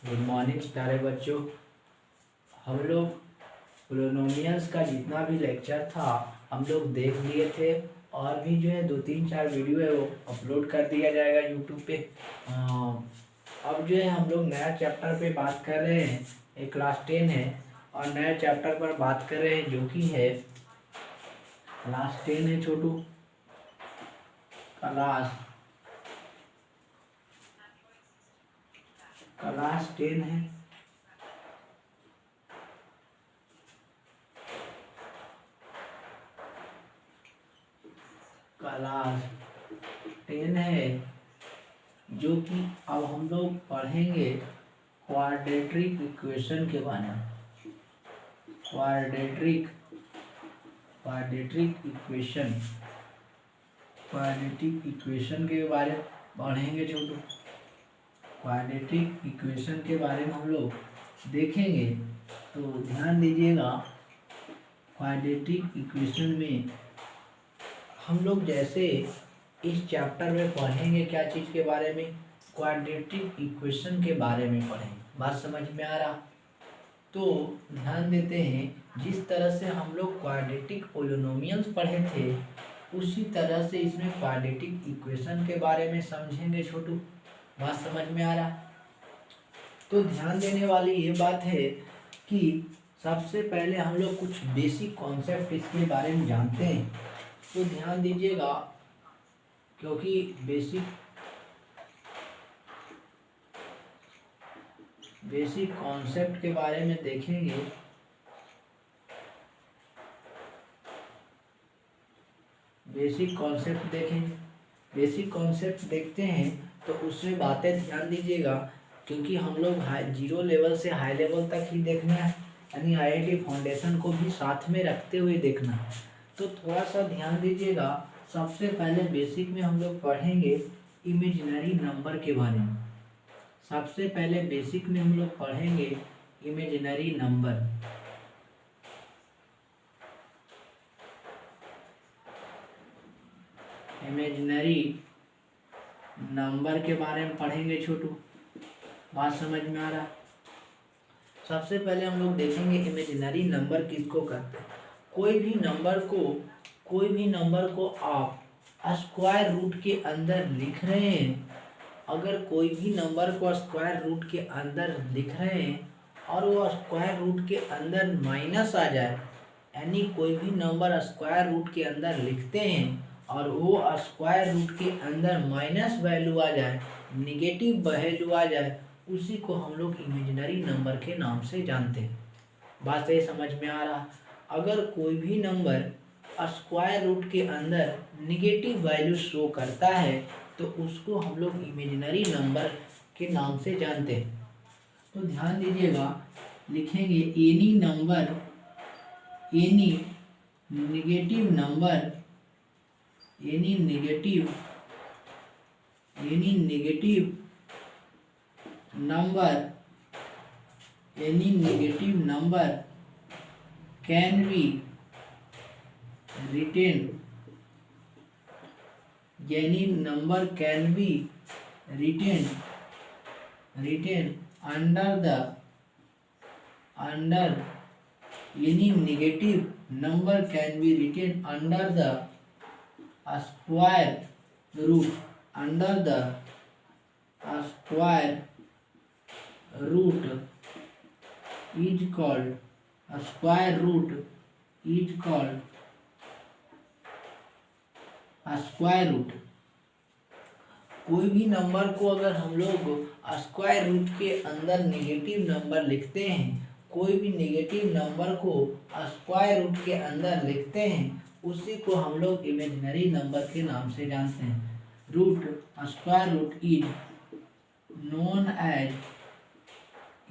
Good morning प्यारे बच्चों। हम लोग पोलिनोमियल्स का जितना भी लेक्चर था हम लोग देख लिए थे और भी जो है 2-3-4 वीडियो है वो अपलोड कर दिया जाएगा यूट्यूब पे। अब जो है हम लोग नया चैप्टर पे बात कर रहे हैं। एक क्लास 10 है और नया चैप्टर पर बात कर रहे हैं जो कि है क्लास 10 है छोटू। क्लास 10 है। क्लास 10 है जो कि अब हम लोग पढ़ेंगे क्वाड्रेटिक इक्वेशन के बारे में। क्वाड्रेटिक इक्वेशन के बारे में पढ़ेंगे छोटू। क्वाड्रेटिक इक्वेशन के बारे में हम लोग देखेंगे तो ध्यान दीजिएगा। क्वाड्रेटिक इक्वेशन में हम लोग जैसे इस चैप्टर में पढ़ेंगे क्या चीज़ के बारे में, क्वाड्रेटिक इक्वेशन के बारे में पढ़ेंगे। बात समझ में आ रहा? तो ध्यान देते हैं जिस तरह से हम लोग क्वाड्रेटिक पोलिनोमियल्स पढ़े थे उसी तरह से इसमें क्वाड्रेटिक इक्वेशन के बारे में समझेंगे छोटू। बात समझ में आ रहा? तो ध्यान देने वाली ये बात है कि सबसे पहले हम लोग कुछ बेसिक कॉन्सेप्ट इसके बारे में जानते हैं। तो ध्यान दीजिएगा क्योंकि बेसिक कॉन्सेप्ट के बारे में देखेंगे। बेसिक कॉन्सेप्ट देखते हैं तो उसमें बातें ध्यान दीजिएगा क्योंकि हम लोग जीरो लेवल से हाई लेवल तक ही देखना है, यानी आईआईटी फाउंडेशन को भी साथ में रखते हुए देखना है। तो थोड़ा सा ध्यान दीजिएगा। सबसे पहले बेसिक में हम लोग पढ़ेंगे इमेजिनरी नंबर के बारे में। सबसे पहले बेसिक में हम लोग पढ़ेंगे इमेजिनरी नंबर। के बारे में पढ़ेंगे छोटू। बात समझ में आ रहा? सबसे पहले हम लोग देखेंगे इमेजिनरी नंबर किसको कहते हैं। कोई भी नंबर को आप स्क्वायर रूट के अंदर लिख रहे हैं। अगर कोई भी नंबर को स्क्वायर रूट के अंदर लिख रहे हैं और वो स्क्वायर रूट के अंदर माइनस आ जाए, यानी कोई भी नंबर स्क्वायर रूट के अंदर लिखते हैं और वो स्क्वायर रूट के अंदर माइनस वैल्यू आ जाए, निगेटिव वैल्यू आ जाए, उसी को हम लोग इमेजिनरी नंबर के नाम से जानते हैं। बात सही समझ में आ रहा? अगर कोई भी नंबर स्क्वायर रूट के अंदर निगेटिव वैल्यू शो करता है तो उसको हम लोग इमेजिनरी नंबर के नाम से जानते हैं। तो ध्यान दीजिएगा, लिखेंगे any negative number can be written under any negative number can be written under the square root is called square root कोई भी नंबर को अगर हम लोग स्क्वायर रूट के अंदर नेगेटिव नंबर लिखते हैं, कोई भी नेगेटिव नंबर को स्क्वायर रूट के अंदर लिखते हैं, उसी को हम लोग इमेजिनरी नंबर के नाम से जानते हैं। Square root is known as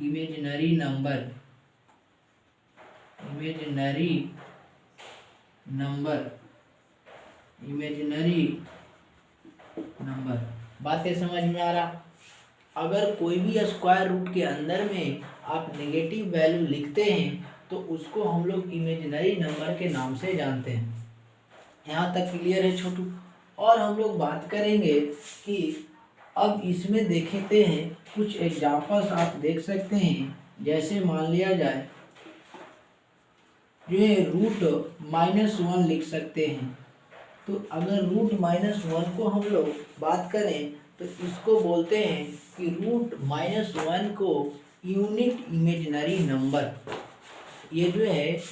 imaginary number. बातें समझ में आ रहा? अगर कोई भी स्क्वायर रूट के अंदर में आप नेगेटिव वैल्यू लिखते हैं तो उसको हम लोग इमेजिनरी नंबर के नाम से जानते हैं। यहाँ तक क्लियर है छोटू? और हम लोग बात करेंगे कि अब इसमें देखते हैं कुछ एग्जांपल्स आप देख सकते हैं। जैसे मान लिया जाए ये √-1 लिख सकते हैं। तो अगर √-1 को हम लोग बात करें तो इसको बोलते हैं कि √-1 को यूनिट इमेजिनरी नंबर, ये जो है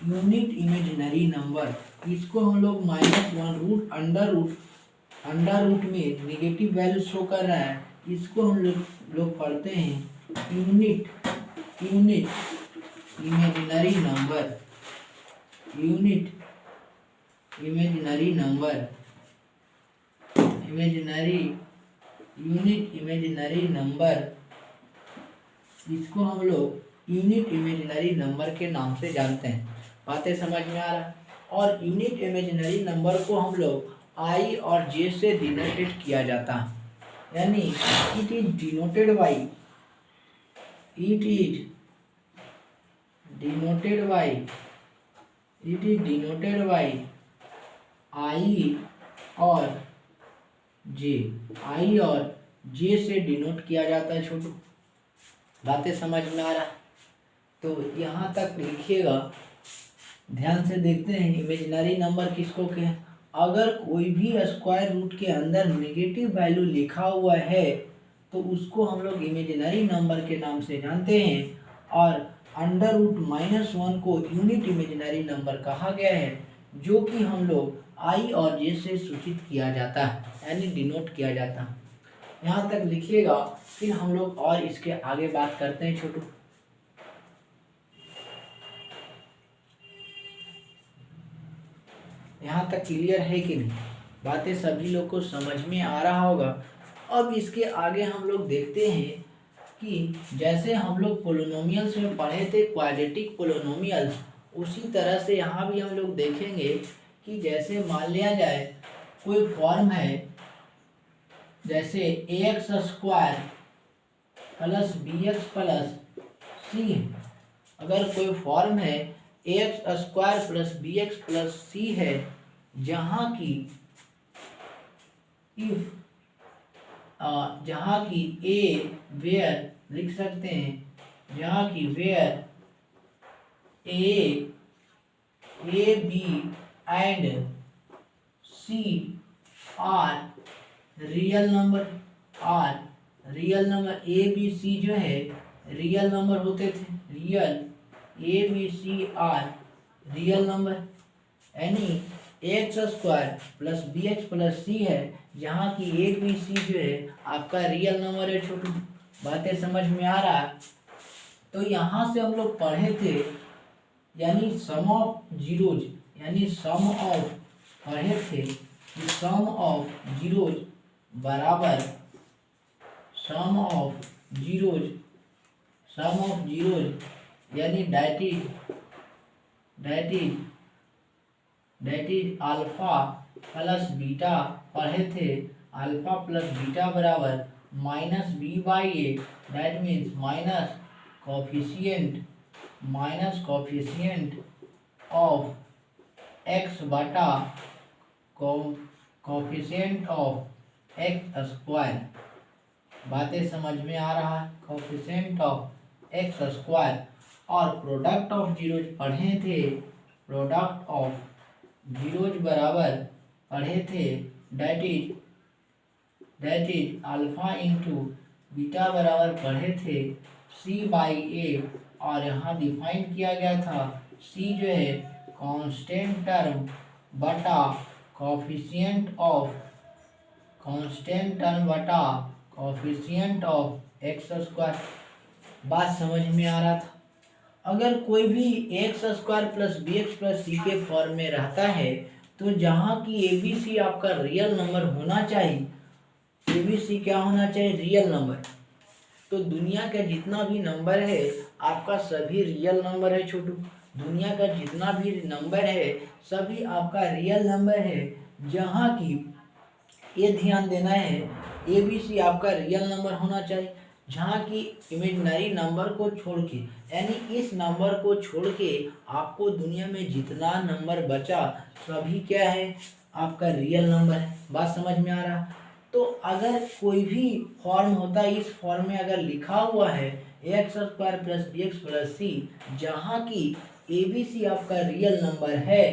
यूनिट इमेजिनरी नंबर, इसको हम लोग -1 अंडर रूट में निगेटिव वैल्यू शो कर रहा है, इसको हम लोग पढ़ते हैं unit imaginary number, unit imaginary number, इसको हम लोग यूनिट इमेजिनरी नंबर के नाम से जानते हैं। बातें समझ में आ रहा है। और यूनिट इमेजिनरी नंबर को हम लोग आई और जे से डिनोटेड किया जाता है, यानी it is denoted by I और जे से डिनोट किया जाता है छोटू। बातें समझ में आ रहा है। तो यहाँ तक लिखिएगा, ध्यान से देखते हैं इमेजिनरी नंबर किसको कहते हैं। अगर कोई भी स्क्वायर रूट के अंदर नेगेटिव वैल्यू लिखा हुआ है तो उसको हम लोग इमेजिनरी नंबर के नाम से जानते हैं। और √-1 को यूनिट इमेजिनरी नंबर कहा गया है, जो कि हम लोग आई और जे से सूचित किया जाता है, यानी डिनोट किया जाता है। यहाँ तक लिखिएगा, फिर हम लोग और इसके आगे बात करते हैं छोटू। यहाँ तक क्लियर है कि नहीं? बातें सभी लोग को समझ में आ रहा होगा। अब इसके आगे हम लोग देखते हैं कि जैसे हम लोग पोलिनोमियल्स में पढ़े थे क्वाड्रेटिक पोलिनोमियल्स, उसी तरह से यहाँ भी हम लोग देखेंगे कि जैसे मान लिया जाए कोई फॉर्म है, जैसे ax² + bx + c, अगर कोई फॉर्म है ax² + bx + c है, जहाँ की a वेयर लिख सकते हैं, जहाँ की where a b and c are real number, a b c जो है रियल नंबर होते थे, a b c are real number, यानी ax² + bx + c है, जहाँ की a b c जो है आपका रियल नंबर है छोटू। बातें समझ में आ रहा है। तो यहाँ से हम लोग पढ़े थे, यानी सम ऑफ जीरोज, यानी सम ऑफ पढ़े थे कि सम ऑफ जीरोज बराबर सम ऑफ जीरोज, यानी that is alpha plus beta पढ़े थे। अल्फा प्लस बीटा बराबर -b/a, that means minus coefficient of x बटा कोफिशिएंट ऑफ x²। बातें समझ में आ रहा है। Coefficient of x²। और प्रोडक्ट ऑफ जीरोज पढ़े थे, प्रोडक्ट ऑफ जीरोज बराबर पढ़े थे that is alpha into beta बराबर पढ़े थे c/a, और यहाँ डिफाइन किया गया था c जो है कांस्टेंट टर्म बटा कोफिशिएंट ऑफ x²। बात समझ में आ रहा था। अगर कोई भी ax² + bx + c के फॉर्म में रहता है, तो जहाँ की abc आपका रियल नंबर होना चाहिए, abc क्या होना चाहिए? Real number. तो दुनिया का जितना भी नंबर है आपका सभी रियल नंबर है छोटू। दुनिया का जितना भी नंबर है सभी आपका रियल नंबर है, जहाँ की ये ध्यान देना है abc आपका रियल नंबर होना चाहिए, जहाँ की इमेजिनरी नंबर को छोड़ के, यानी इस नंबर को छोड़ के आपको दुनिया में जितना नंबर बचा सभी क्या है? आपका रियल नंबर है। बात समझ में आ रहा? तो तो अगर कोई भी फॉर्म होता है, इस फॉर्म में अगर लिखा हुआ है x square plus b x plus c, जहाँ की ए बी सी आपका रियल नंबर है,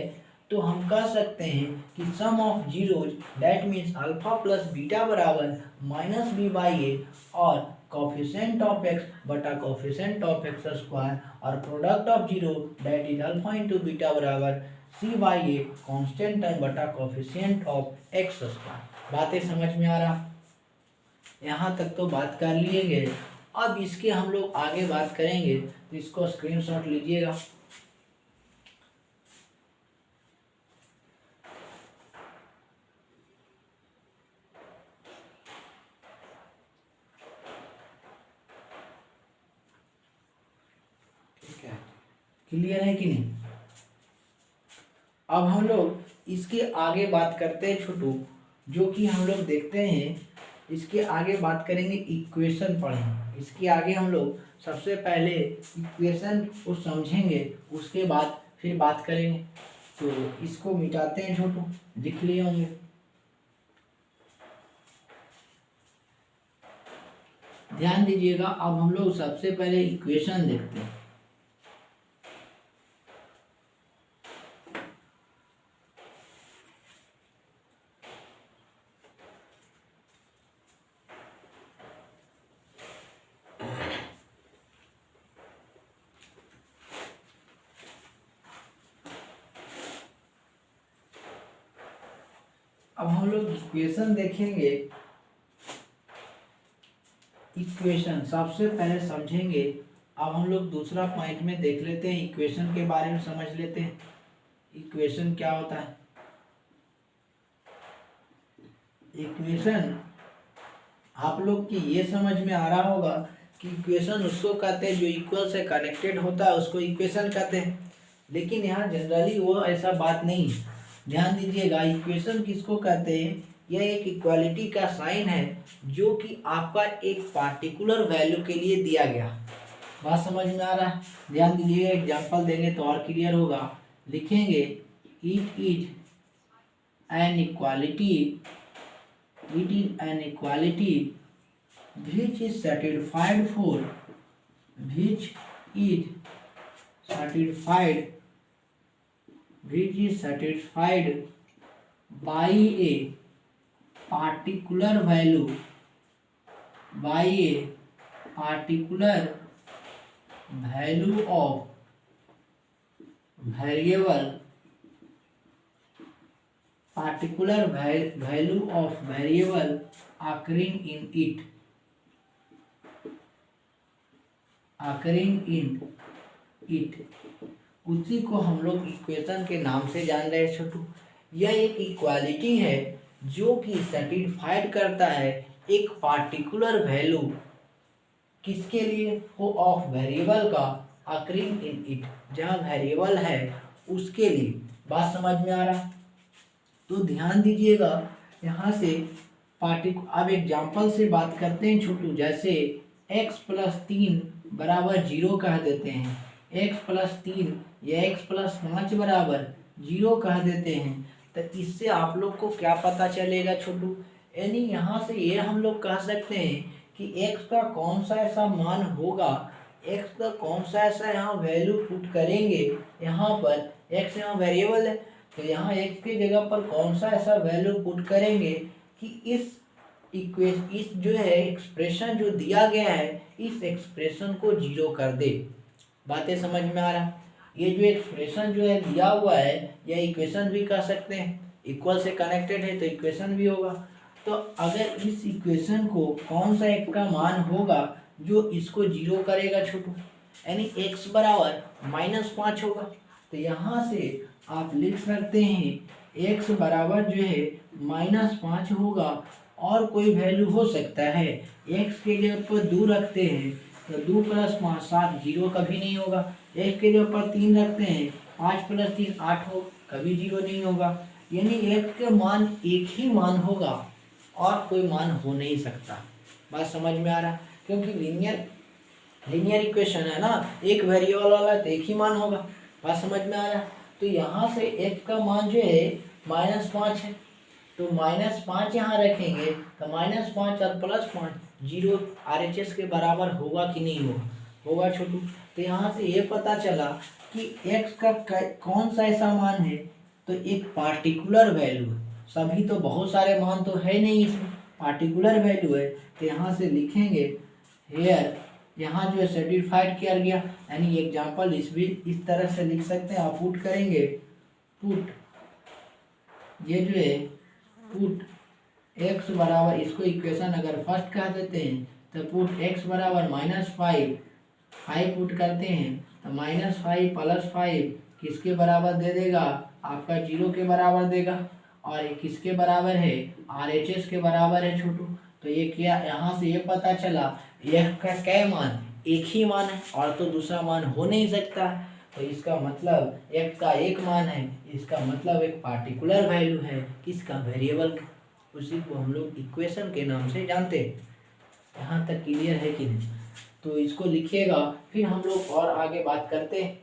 तो हम कह सकते हैं कि sum of zeros that means alpha plus beta बराबर माइनस बी बाई ए, और कोफिशिएंट ऑफ एक्स बटा कोफिशिएंट ऑफ एक्स स्क्वायर, और product of zero that is alpha into beta बराबर c by a constant term बटा coefficient of x square. बातें समझ में आ रहा? यहाँ तक तो बात कर लिए गए। अब इसके हम लोग आगे बात करेंगे, तो इसको स्क्रीनशॉट लीजिएगा। क्लियर है कि नहीं? अब हम लोग इसके आगे बात करते हैं छोटू, जो कि हम लोग देखते हैं, इसके आगे बात करेंगे, इक्वेशन पढ़ेंगे। इसके आगे हम लोग सबसे पहले इक्वेशन को समझेंगे, उसके बाद फिर बात करेंगे। तो इसको मिटाते हैं छोटू, लिख लिए होंगे। ध्यान दीजिएगा, अब हम लोग सबसे पहले इक्वेशन देखते हैं। अब हम लोग इक्वेशन देखेंगे। इक्वेशन सबसे पहले समझेंगे। अब हम लोग दूसरा पॉइंट में देख लेते हैं, इक्वेशन के बारे में समझ लेते हैं। इक्वेशन क्या होता है? इक्वेशन आप लोग की ये समझ में आ रहा होगा कि इक्वेशन उसको कहते हैं जो इक्वल से कनेक्टेड होता है, उसको इक्वेशन कहते हैं। लेकिन यहाँ जनरली वो ऐसा बात नहीं। ध्यान दीजिएगा, इक्वेशन किसको कहते हैं? यह एक इक्वालिटी का साइन है जो कि आपका एक पार्टिकुलर वैल्यू के लिए दिया गया। बात समझ में आ रहा है? ध्यान दीजिए, एग्जांपल देंगे तो और क्लियर होगा। लिखेंगे it is an equality, it is an equality which is satisfied for, which is satisfied, which is satisfied by a particular value, by a particular value of variable, particular value of variable occurring in it, occurring in it, उसी को हम लोग equation के नाम से जान रहे हैं छोटू। यह एक इक्वालिटी है जो कि सेटिस्फाइड करता है एक पार्टिकुलर वैल्यू, किसके लिए? वो ऑफ वेरिएबल का, occurring in it, जहाँ वेरिएबल है उसके लिए। बात समझ में आ रहा? तो ध्यान दीजिएगा, यहाँ से अब एग्जाम्पल से बात करते हैं छोटू। जैसे x प्लस 3 बराबर 0 कह देते हैं, x प्लस 3 या x प्लस 5 बराबर 0 कह देते हैं, तो इससे आप लोग को क्या पता चलेगा छोटू? यानी यहाँ से ये हम लोग कह सकते हैं कि x का कौन सा ऐसा मान होगा, x का कौन सा ऐसा यहाँ वैल्यू पुट करेंगे। यहाँ पर x यहाँ वेरिएबल है, तो यहाँ x की जगह पर कौन सा ऐसा वैल्यू पुट करेंगे कि इस जो है एक्सप्रेशन जो दिया गया है, इस एक्सप्रेशन को जीरो कर दे। बातें समझ में आ रहा? ये जो एक्सप्रेशन जो है दिया हुआ है, या इक्वेशन भी कह सकते हैं, इक्वल से कनेक्टेड है तो इक्वेशन भी होगा। तो अगर इस इक्वेशन को कौन सा एक का मान होगा जो इसको जीरो करेगा छोटू, यानी x बराबर -5 होगा, तो यहाँ से आप लिख सकते हैं x बराबर जो है -5 होगा, और कोई वैल्यू हो सकता है। x के जगह पर 2 रखते हैं तो 2 + 5 7, 0 कभी नहीं होगा। x के जगह पर 3 रखते हैं, 5 + 3 8 हो, कभी 0 नहीं होगा। यानी x का मान एक ही मान होगा और कोई मान हो नहीं सकता। बात समझ में आ रहा? क्योंकि लीनियर इक्वेशन है ना, एक वेरिएबल वाला तो एक ही मान होगा। बात समझ में आ रहा? तो यहाँ से x का मान जो है -5 है, तो -5 यहाँ रखेंगे तो -5 और +5 जीरो RHS के बराबर होगा कि नहीं होगा, होगा छोटू। तो यहाँ से ये पता चला कि x का कौन सा ऐसा मान है, तो एक पार्टिकुलर वैल्यू है, सभी तो बहुत सारे मान तो है नहीं, इसमें पार्टिकुलर वैल्यू है। तो यहाँ से लिखेंगे हेयर, यहाँ जो है सेटिस्फाइड किया गया, यानी एग्जाम्पल इस तरह से लिख सकते हैं। आप पुट करेंगे, पुट ये जो है पुट x बराबर, इसको इक्वेशन अगर फर्स्ट कह देते हैं तो पुट x बराबर -5, 5 पुट करते हैं तो -5 + 5 किसके बराबर दे देगा, आपका 0 के बराबर देगा। और ये किसके बराबर है, RHS के बराबर है छोटू। तो ये क्या, यहाँ से ये पता चला f का क्या मान, एक ही मान है और तो दूसरा मान हो नहीं सकता। तो इसका मतलब f का एक मान है, इसका मतलब एक पार्टिकुलर वैल्यू है किसका, वेरिएबल, उसी को हम लोग इक्वेशन के नाम से जानते हैं। यहाँ तक क्लियर है कि नहीं। तो इसको लिखिएगा, फिर हम लोग और आगे बात करते हैं।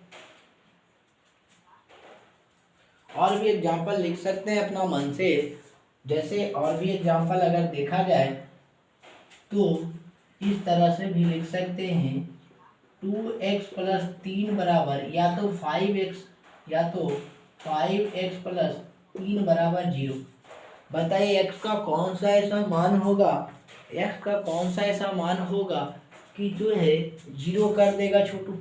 और भी एग्जाम्पल लिख सकते हैं अपना मन से, जैसे और भी एग्जाम्पल अगर देखा जाए तो इस तरह से भी लिख सकते हैं 2x + 3 बराबर या तो 5x, या तो 5x + 3 बराबर 0। बताइए x का कौन सा ऐसा मान होगा, x का कौन सा ऐसा मान होगा कि जो है 0 कर देगा छोटू।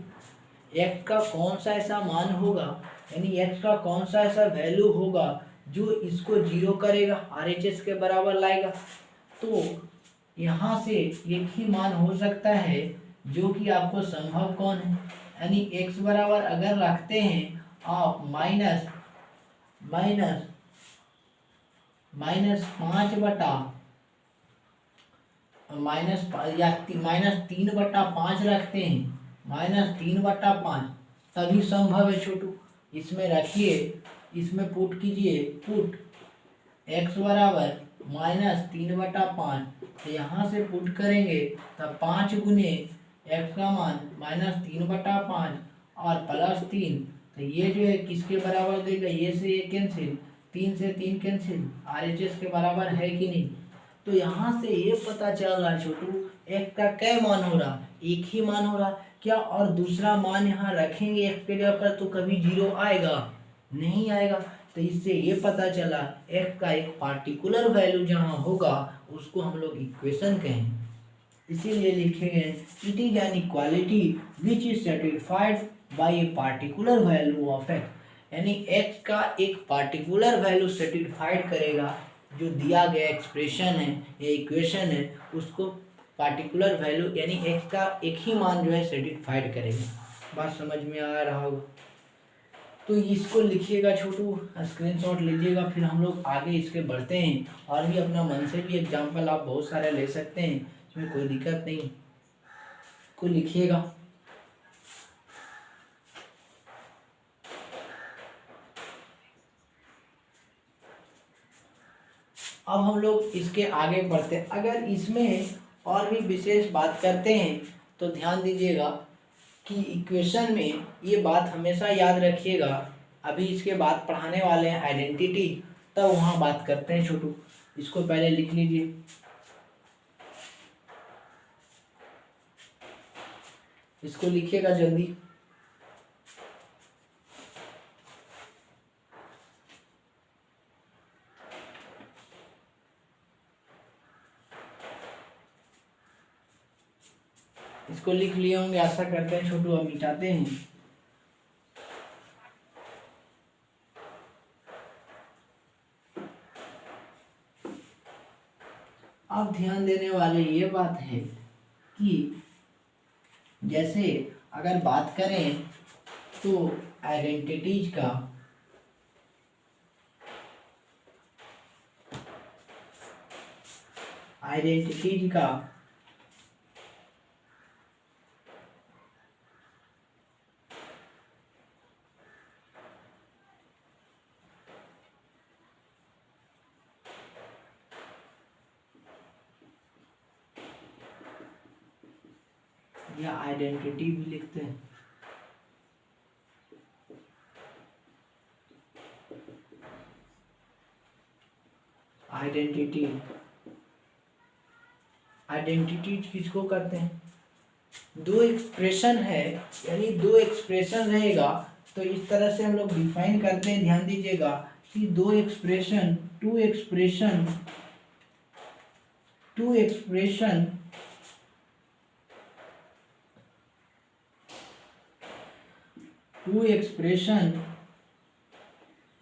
x का कौन सा ऐसा मान होगा, यानी x का कौन सा ऐसा वैल्यू होगा जो इसको 0 करेगा, RHS के बराबर लाएगा। तो यहाँ से एक ही मान हो सकता है जो कि आपको संभव कौन है, यानी x बराबर अगर रखते हैं आप -5 बटा -3/5 रखते हैं, -3/5 तभी संभव है छोटू। इसमें रखिए, इसमें पुट कीजिए, पुट x बराबर -3/5, तो यहाँ से पुट करेंगे तब 5 गुने x का मान -3/5 और +3, तो ये जो है किसके बराबर देगा, ये से ये कैंसिल, 3 से 3 कैंसिल, RHS के बराबर है कि नहीं। तो यहाँ से ये पता चल रहा है छोटू x का क्या मान हो रहा, एक ही मान हो रहा क्या, और दूसरा मान यहाँ रखेंगे x के जगह पर तो कभी 0 आएगा नहीं आएगा। तो इससे ये पता चला f का एक पार्टिकुलर वैल्यू जहाँ होगा उसको हम लोग इक्वेशन कहेंगे। इसीलिए लिखेंगे it is an equality which is satisfied by a particular value of x, यानी x का एक पार्टिकुलर वैल्यू सेटिस्फाइड करेगा, जो दिया गया एक्सप्रेशन है या इक्वेशन है उसको पार्टिकुलर वैल्यू यानी x का एक ही मान जो है सेटिस्फाइड करेगा। बात समझ में आ रहा होगा। तो इसको लिखिएगा छोटू, स्क्रीनशॉट लीजिएगा, फिर हम लोग आगे इसके बढ़ते हैं। और भी अपना मन से भी एग्जाम्पल आप बहुत सारे ले सकते हैं, इसमें कोई दिक्कत नहीं, को लिखिएगा। अब हम लोग इसके आगे बढ़ते हैं। अगर इसमें और भी विशेष बात करते हैं तो ध्यान दीजिएगा कि इक्वेशन में ये बात हमेशा याद रखिएगा, अभी इसके बाद पढ़ाने वाले हैं आइडेंटिटी, तब वहाँ बात करते हैं छोटू। इसको पहले लिख लीजिए, इसको लिखिएगा जल्दी। इसको लिख लिए होंगे आशा करते हैं छोटू। अब मिटाते हैं। अब ध्यान देने वाले ये बात है कि जैसे अगर बात करें तो आइडेंटिटीज का, या आइडेंटिटी भी लिखते हैं। आइडेंटिटी किसको कहते हैं? दो एक्सप्रेशन है, यानी दो एक्सप्रेशन रहेगा तो इस तरह से हम लोग डिफाइन करते हैं। ध्यान दीजिएगा कि टू एक्सप्रेशन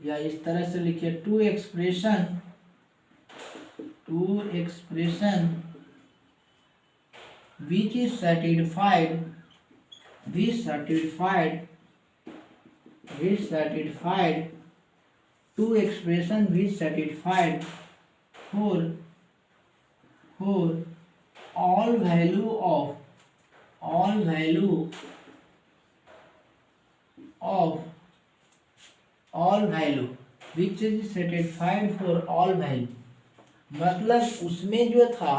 या इस तरह से लिखिए two expression which is satisfied two expression which satisfied for all value which is satisfied for all value। मतलब उसमें जो था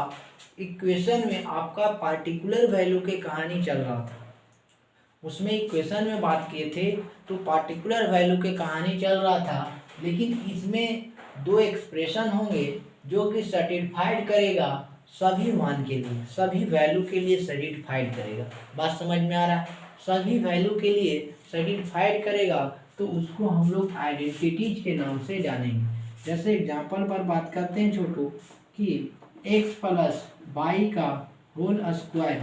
इक्वेशन में आपका पार्टिकुलर वैल्यू के कहानी चल रहा था। उसमें इक्वेशन में बात किए थे तो पार्टिकुलर वैल्यू के कहानी चल रहा था, लेकिन इसमें दो एक्सप्रेशन होंगे जो कि सर्टिफाइड करेगा सभी मान के लिए, सभी वैल्यू के लिए सर्टिफाइड करेगा। बात समझ में आ रहा है? सभी वैल्यू के लिए सर्टिफाइड करेगा तो उसको हम लोग आइडेंटिटीज के नाम से जानेंगे। जैसे एग्जांपल पर बात करते हैं छोटू कि x प्लस वाई का होल स्क्वायर,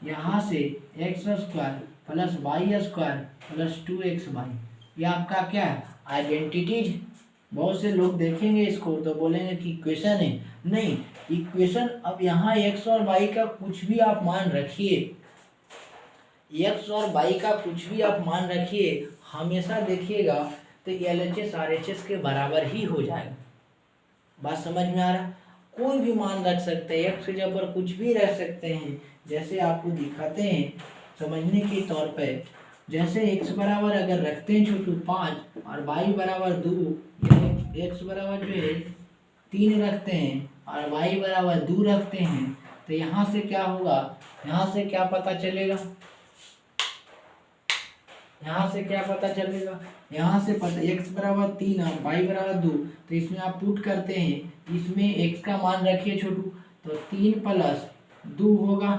यहाँ से X square plus Y square plus 2xy, ये आपका क्या है? आइडेंटिटीज। बहुत से लोग देखेंगे इसको तो बोलेंगे कि इक्वेशन है। नहीं, इक्वेशन अब यहाँ x और y का कुछ भी आप मान रखिए, x और y का कुछ भी आप मान रखिए, हमेशा देखिएगा तो LHS RHS के बराबर ही हो जाएगा। बात समझ में आ रहा है? कोई भी मान रख सकते हैं, x की जगह पर कुछ भी रख सकते हैं। जैसे आपको दिखाते हैं समझने के तौर पे, जैसे x बराबर अगर रखते हैं छोटू 5 और y बराबर 2, यानी x बराबर जो है 3 रखते हैं और y बराबर 2 रखते हैं, तो यहाँ से क्या होगा? यहाँ से क्या पता चलेगा? यहाँ से क्या पता चलेगा? यहाँ से पता x बराबर 3 और y बराबर 2, तो इसमें आप पुट करते हैं, इसमें x का मान रखिए छोटू, तो 3 प्लस 2 होगा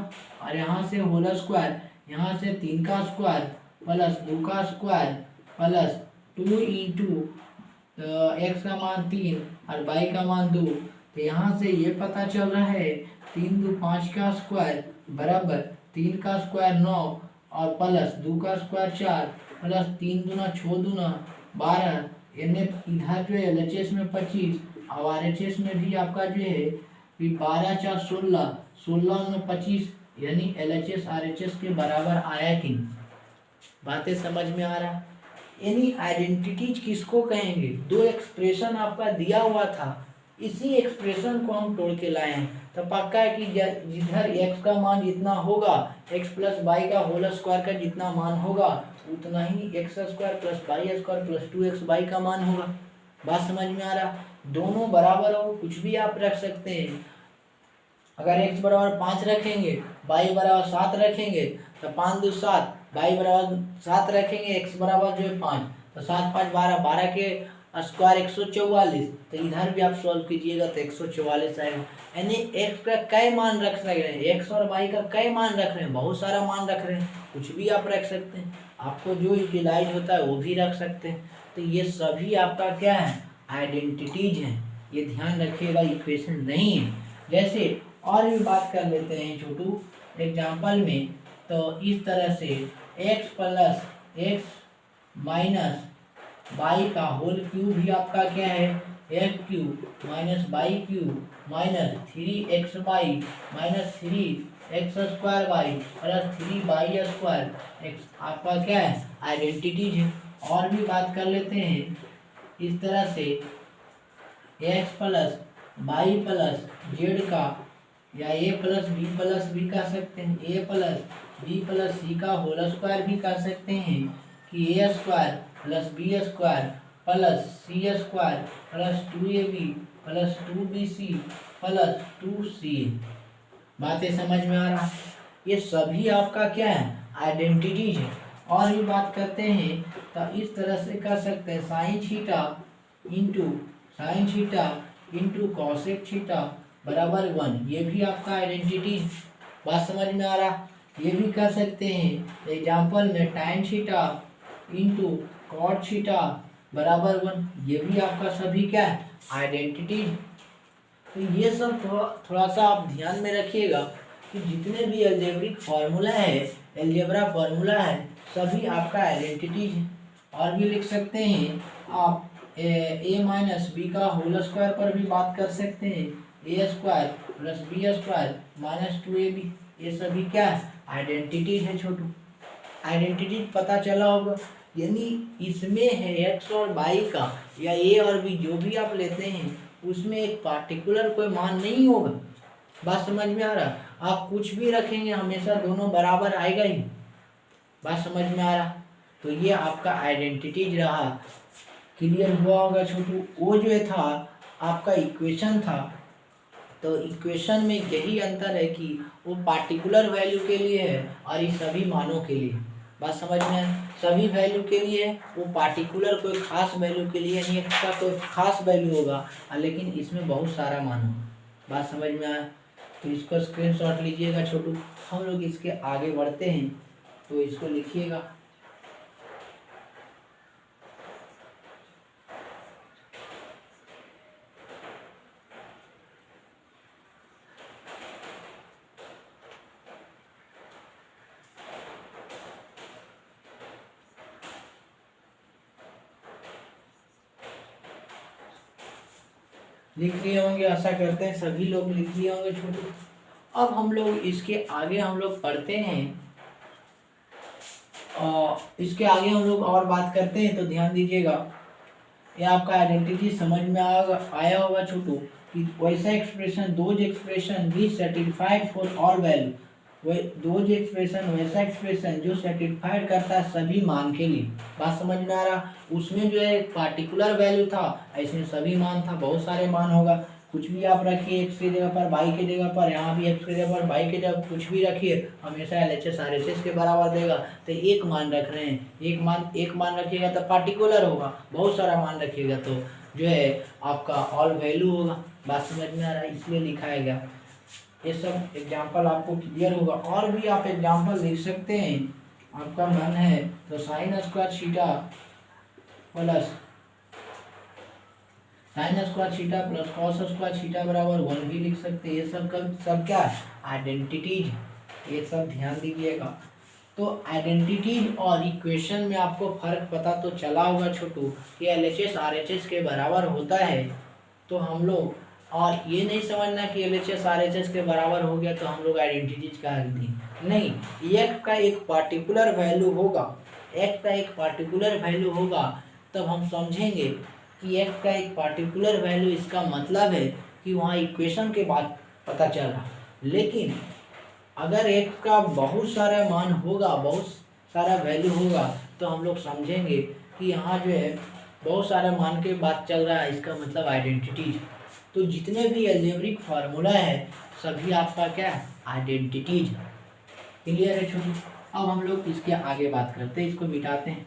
और यहाँ से होल स्क्वायर, यहाँ से 3 का स्क्वायर प्लस 2 का स्क्वायर प्लस 2 इंटू एक्स का मान 3 और y का मान 2, तो यहाँ से ये पता चल रहा है 3 2 5 का स्क्वायर बराबर 3 का स्क्वायर 9 और प्लस 2 का स्क्वायर 4 प्लस 3 दूना 6 दूना 12, यानी इधर जो है LHS में 25 और RHS में भी आपका जो है 12 4 16, 16 में 25, यानी LHS RHS के बराबर आया कि नहीं? बातें समझ में आ रहा है? यानी आइडेंटिटीज किसको कहेंगे? दो एक्सप्रेशन आपका दिया हुआ था, इसी एक्सप्रेशन को हम तोड़ के लाए हैं, तो पक्का है कि जिधर x का मान जितना होगा, x प्लस वाई का होल स्क्वायर का जितना मान होगा, उतना ही x square plus Y square plus 2xy का मान होगा। बात समझ में आ रहा? दोनों बराबर हो, कुछ भी आप रख सकते हैं। अगर x बराबर 5 रखेंगे, y बराबर 7 रखेंगे, तो 5 2 7, y बराबर 7 रखेंगे, x बराबर जो है 5, तो 7 5 12, 12 के स्क्वायर 144, तो इधर भी आप सॉल्व कीजिएगा तो 144 आएगा। यानी x का कई मान रख सकते हैं, x और y का कई मान रख रहे हैं, बहुत सारा मान रख रहे हैं, कुछ भी आप रख सकते हैं, आपको जो यूटिलाइज होता है वो भी रख सकते हैं। तो ये सभी आपका क्या है? आइडेंटिटीज हैं, ये ध्यान रखिएगा, इक्वेशन नहीं है। जैसे और भी बात कर लेते हैं छोटू एग्जाम्पल में, तो इस तरह से x plus X minus Y का होल क्यूब भी आपका क्या है? X cube minus Y cube minus 3xy minus 3x square Y plus 3y square X आपका क्या है? आइडेंटिटीज है। और भी बात कर लेते हैं इस तरह से x plus Y plus Z का, या a प्लस बी कह सकते हैं, a plus B plus C का होल स्क्वायर भी कह सकते हैं कि a square plus B square plus C square plus 2ab plus 2bc plus 2c। बातें समझ में आ रहा? ये सभी आपका क्या है? आइडेंटिटीज है। और भी बात करते हैं तो इस तरह से कर सकते हैं sine theta into sine theta into cosec theta बराबर 1। ये भी आपका आइडेंटिटी, बात समझ में आ रहा। ये भी कर सकते हैं एग्जाम्पल में tan theta into cot theta बराबर 1। ये भी आपका सभी क्या है, आइडेंटिटी। तो ये सब थोड़ा सा आप ध्यान में रखिएगा कि जितने भी अलजेब्रिक फार्मूला है, अलजेब्रा फार्मूला है, सभी आपका आइडेंटिटी है। और भी लिख सकते हैं आप ए माइनस बी का होल स्क्वायर पर भी बात कर सकते हैं, a square plus B square minus 2ab। ये सभी क्या है, आइडेंटिटी है छोटू। आइडेंटिटी पता चला होगा, यानी इसमें है एक्स और वाई का या ए और बी जो भी आप लेते हैं उसमें एक पार्टिकुलर कोई मान नहीं होगा। बात समझ में आ रहा। आप कुछ भी रखेंगे हमेशा दोनों बराबर आएगा ही। बात समझ में आ रहा। तो ये आपका आइडेंटिटी रहा। क्लियर हुआ होगा छोटू। वो जो था आपका इक्वेशन था, तो इक्वेशन में यही अंतर है कि वो पार्टिकुलर वैल्यू के लिए है और ये सभी मानों के लिए। बात समझ में, सभी वैल्यू के लिए है, वो पार्टिकुलर कोई खास वैल्यू के लिए नहीं, इसका कोई खास वैल्यू होगा लेकिन इसमें बहुत सारा मान होगा। बात समझ में आया। तो इसको स्क्रीनशॉट लीजिएगा छोटू। हम लोग इसके आगे बढ़ते हैं, तो इसको लिखिएगा। लिख लिए होंगे, आशा करते हैं सभी लोग लिख लिए होंगे छोटू। अब हम लोग इसके आगे हम लोग पढ़ते हैं, और इसके आगे हम लोग और बात करते हैं। तो ध्यान दीजिएगा, ये आपका आइडेंटिटी समझ में आया होगा छोटू कि वैसा expression, those expression be satisfied for all value. Those expression वैसा एक्सप्रेशन जो सेटिस्फाइड करता है सभी मान के लिए। बात समझ में आ रहा। उसमें जो है पार्टिकुलर वैल्यू था, इसमें सभी मान था, बहुत सारे मान होगा। कुछ भी आप रखिए एक्स की जगह पर, वाई की जगह पर, यहाँ भी एक्स की जगह पर, वाई की जगह कुछ भी रखिए, हमेशा LHS RHS के बराबर देगा। तो एक मान रख रहे हैं, एक मान रखिएगा तो पार्टिकुलर होगा, बहुत सारा मान रखिएगा तो जो है आपका ऑल वैल्यू होगा। बात समझ में आ रहा है, इसलिए लिखाया गया। ये सब एग्जाम्पल आपको क्लियर होगा। और भी आप एग्जाम्पल लिख सकते हैं, आपका मन है तो sine square theta plus sine square theta plus cos square theta बराबर 1 भी लिख सकते हैं। ये सब क्या है, आइडेंटिटीज। ये सब ध्यान दीजिएगा। तो आइडेंटिटीज और इक्वेशन में आपको फर्क पता तो चला होगा छोटू कि LHS RHS के बराबर होता है। तो हम लोग, और ये नहीं समझना कि LHS RHS के बराबर हो गया तो हम लोग आइडेंटिटीज का दी नहीं। एक का एक पार्टिकुलर वैल्यू होगा, एक का एक पार्टिकुलर वैल्यू होगा, तब हम समझेंगे कि एक का एक पार्टिकुलर वैल्यू, इसका मतलब है कि वहाँ इक्वेशन के बाद पता चल रहा। लेकिन अगर एक का बहुत सारा मान होगा, बहुत सारा वैल्यू होगा, तो हम लोग समझेंगे कि यहाँ जो है बहुत सारे मान के बात चल रहा है, इसका मतलब आइडेंटिटीज। तो जितने भी अलजेब्रिक फार्मूला है सभी आपका क्या है, आइडेंटिटीज। क्लियर है छोटू। अब हम लोग इसके आगे बात करते हैं, इसको मिटाते हैं।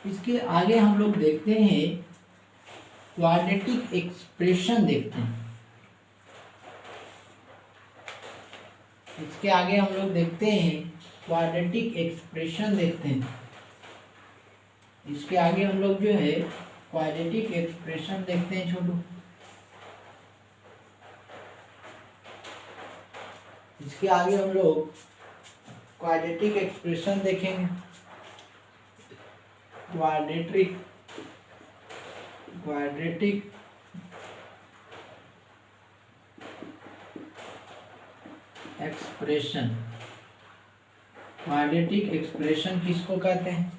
इसके आगे हम लोग देखते हैं क्वाड्रेटिक एक्सप्रेशन देखते हैं। इसके आगे हम लोग देखते हैं क्वाड्रेटिक एक्सप्रेशन देखते हैं। इसके आगे हम लोग जो है क्वाड्रेटिक एक्सप्रेशन देखते हैं छोटू। इसके आगे हम लोग क्वाड्रेटिक एक्सप्रेशन देखेंगे। Quadratic expression. क्वाड्रेटिक एक्सप्रेशन किसको कहते हैं?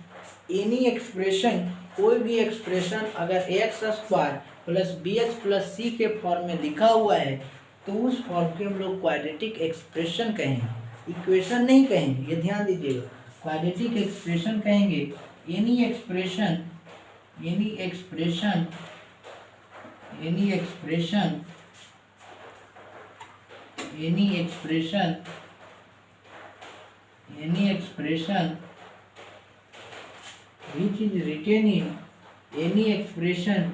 एनी एक्सप्रेशन, कोई भी एक्सप्रेशन अगर x square plus b x plus c के फॉर्म में लिखा हुआ है तो उस फॉर्म के हम लोग क्वाड्रेटिक एक्सप्रेशन कहेंगे, इक्वेशन नहीं कहेंगे। ये ध्यान दीजिएगा, क्वाड्रेटिक एक्सप्रेशन कहेंगे। Any expression any expression which is written in any expression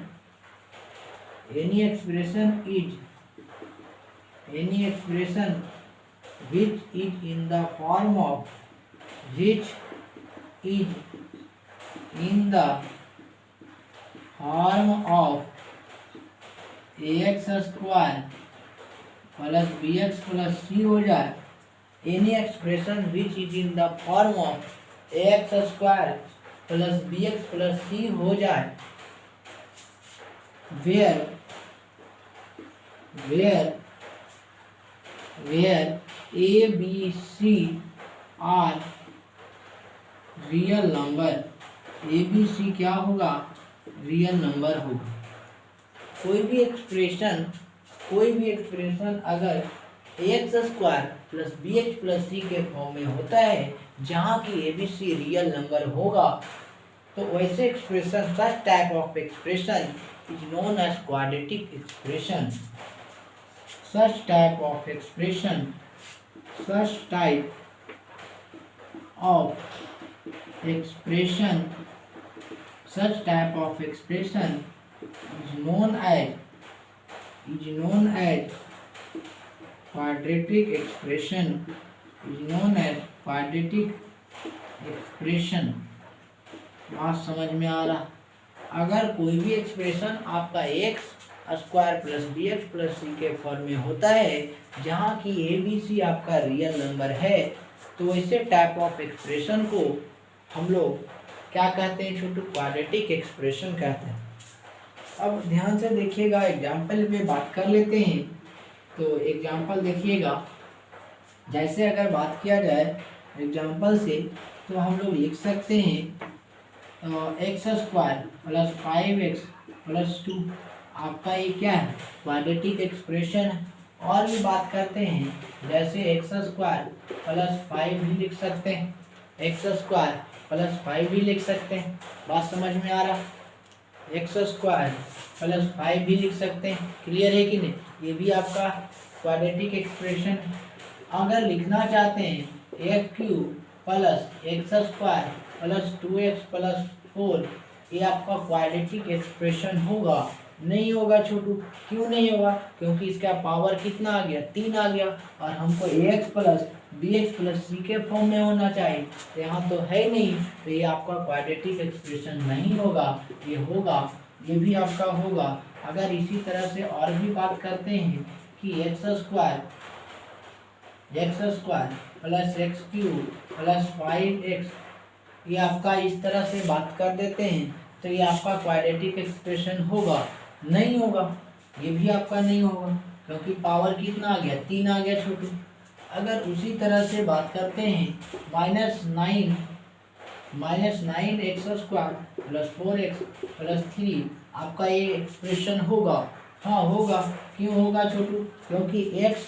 which is in the form of ax square plus bx plus c हो जाए, any expression which is in the form of ax square plus bx plus c हो जाए, where a b c are real number, a b c क्या होगा, real number होगा। कोई भी expression अगर x square plus b x plus c के form में होता है जहाँ की a b c real number होगा, तो वैसे expression, such type of expression is known as quadratic expression. such type of expression is known as quadratic expression, बात समझ में आ रहा। अगर कोई भी एक्सप्रेशन आपका x square plus b x plus c के फॉर्म में होता है जहाँ की ए बी सी आपका रियल नंबर है, तो वैसे टाइप ऑफ एक्सप्रेशन को हम लोग क्या कहते हैं छोटू, क्वाड्रेटिक एक्सप्रेशन कहते हैं। अब ध्यान से देखिएगा, एग्जाम्पल पे बात कर लेते हैं। तो एग्जाम्पल देखिएगा, जैसे अगर बात किया जाए एग्जाम्पल से, तो हम लोग लिख सकते हैं x square plus 5x plus 2, आपका ये क्या है, क्वाड्रेटिक एक्सप्रेशन है। और भी बात करते हैं, जैसे एक्स स्क्वायर प्लस 5 भी लिख सकते हैं, एक्स स्क्वायर प्लस 5 भी लिख सकते हैं। बात समझ में आ रहा, एक्स स्क्वायर प्लस 5 भी लिख सकते हैं। क्लियर है कि नहीं, ये भी आपका क्वाड्रेटिक एक्सप्रेशन है। अगर लिखना चाहते हैं x cube plus x square plus 2x plus 4, ये आपका क्वाड्रेटिक एक्सप्रेशन होगा? नहीं होगा छोटू। क्यों नहीं होगा? क्योंकि इसका पावर कितना आ गया, 3 आ गया, और हमको ax plus b x plus c के फॉर्म में होना चाहिए, तो यहाँ तो है नहीं, तो ये आपका क्वाड्रेटिक एक्सप्रेशन नहीं होगा। ये होगा, ये भी आपका होगा। अगर इसी तरह से और भी बात करते हैं कि x square plus x cube plus 5x, ये आपका इस तरह से बात कर देते हैं, तो ये आपका क्वाड्रेटिक एक्सप्रेशन होगा? नहीं होगा, ये भी आपका नहीं होगा, क्योंकि पावर कितना आ गया, 3 आ गया छोटू। अगर उसी तरह से बात करते हैं -9 x square plus 4x plus 3, आपका ये एक्सप्रेशन होगा? हाँ होगा। क्यों होगा छोटू? क्योंकि x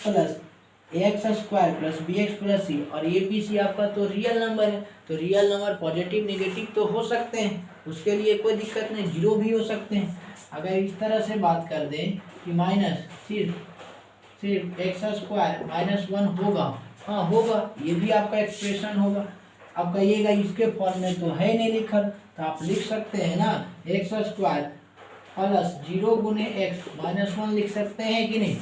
square plus b x plus c, और ए बी सी आपका तो रियल नंबर है, तो रियल नंबर पॉजिटिव नेगेटिव तो हो सकते हैं, उसके लिए कोई दिक्कत नहीं, जीरो भी हो सकते हैं। अगर इस तरह से बात कर दें कि माइनस सिर्फ एक्स स्क्वायर -1 होगा, हाँ होगा, ये भी आपका एक्सप्रेशन होगा। अब कहिएगा इसके फॉर्म में तो है नहीं लिखा, तो आप लिख सकते हैं ना, एक्स स्क्वायर प्लस 0 गुने एक्स -1 लिख सकते हैं कि नहीं,